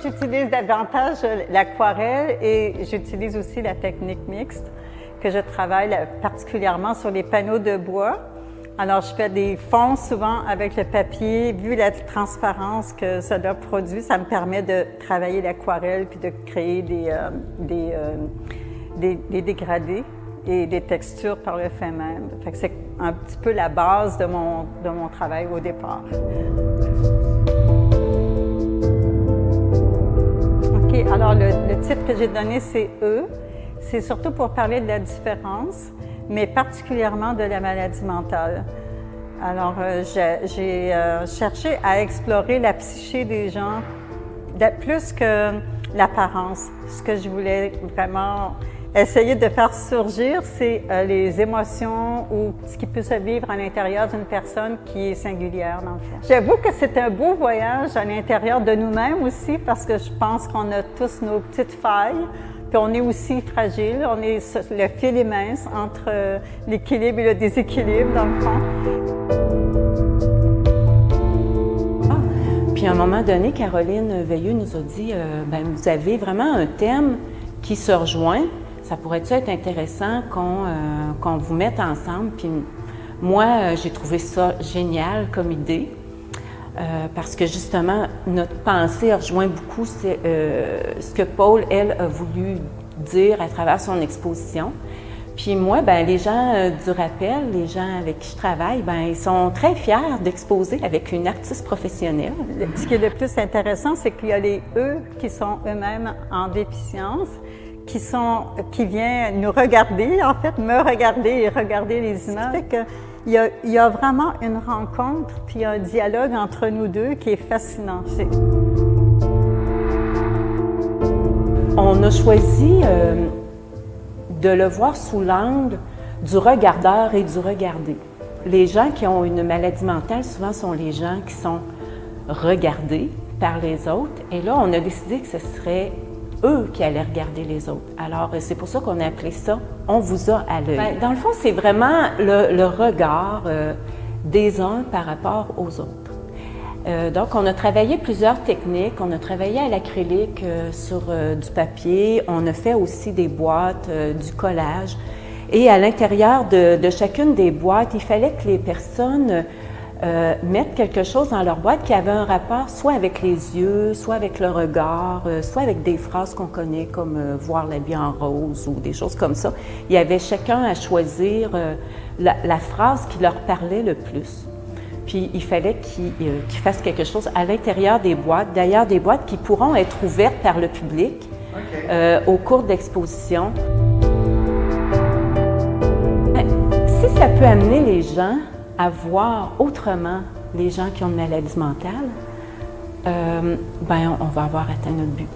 j'utilise davantage l'aquarelle et j'utilise aussi la technique mixte, que je travaille particulièrement sur les panneaux de bois. Alors, je fais des fonds souvent avec le papier. Vu la transparence que cela produit, ça me permet de travailler l'aquarelle puis de créer des dégradés et des textures par le fait même. Fait que c'est un petit peu la base de mon travail au départ. OK, alors le titre que j'ai donné, c'est « E ». C'est surtout pour parler de la différence, mais particulièrement de la maladie mentale. Alors, j'ai cherché à explorer la psyché des gens, plus que l'apparence. Ce que je voulais vraiment essayer de faire surgir, c'est les émotions ou ce qui peut se vivre à l'intérieur d'une personne qui est singulière, dans le fond. J'avoue que c'est un beau voyage à l'intérieur de nous-mêmes aussi, parce que je pense qu'on a tous nos petites failles. Puis on est aussi fragile, le fil est mince entre l'équilibre et le déséquilibre, dans le fond. Puis à un moment donné, Caroline Veilleux nous a dit vous avez vraiment un thème qui se rejoint. Ça pourrait être intéressant qu'on vous mette ensemble. Puis moi, j'ai trouvé ça génial comme idée. Parce que justement, notre pensée rejoint beaucoup ce que Paul, elle, a voulu dire à travers son exposition. Puis moi, les gens du rappel, les gens avec qui je travaille, ils sont très fiers d'exposer avec une artiste professionnelle. Ce qui est le plus intéressant, c'est qu'il y a les eux qui sont eux-mêmes en déficience, qui viennent nous regarder, en fait, me regarder et regarder les images. Il y a vraiment une rencontre, puis un dialogue entre nous deux qui est fascinant. On a choisi de le voir sous l'angle du regardeur et du regardé. Les gens qui ont une maladie mentale, souvent, sont les gens qui sont regardés par les autres. Et là, on a décidé que ce serait eux qui allaient regarder les autres. Alors, c'est pour ça qu'on a appelé ça « On vous a à l'œil ». Dans le fond, c'est vraiment le regard des uns par rapport aux autres. Donc, on a travaillé plusieurs techniques. On a travaillé à l'acrylique sur du papier. On a fait aussi des boîtes, du collage. Et à l'intérieur de chacune des boîtes, il fallait que les personnes mettre quelque chose dans leur boîte qui avait un rapport soit avec les yeux, soit avec le regard, soit avec des phrases qu'on connaît comme voir la vie en rose ou des choses comme ça. Il y avait chacun à choisir la phrase qui leur parlait le plus. Puis il fallait qu'ils fassent quelque chose à l'intérieur des boîtes, d'ailleurs des boîtes qui pourront être ouvertes par le public au cours d'exposition. Si ça peut amener les gens à voir autrement les gens qui ont une maladie mentale, on va avoir atteint notre but.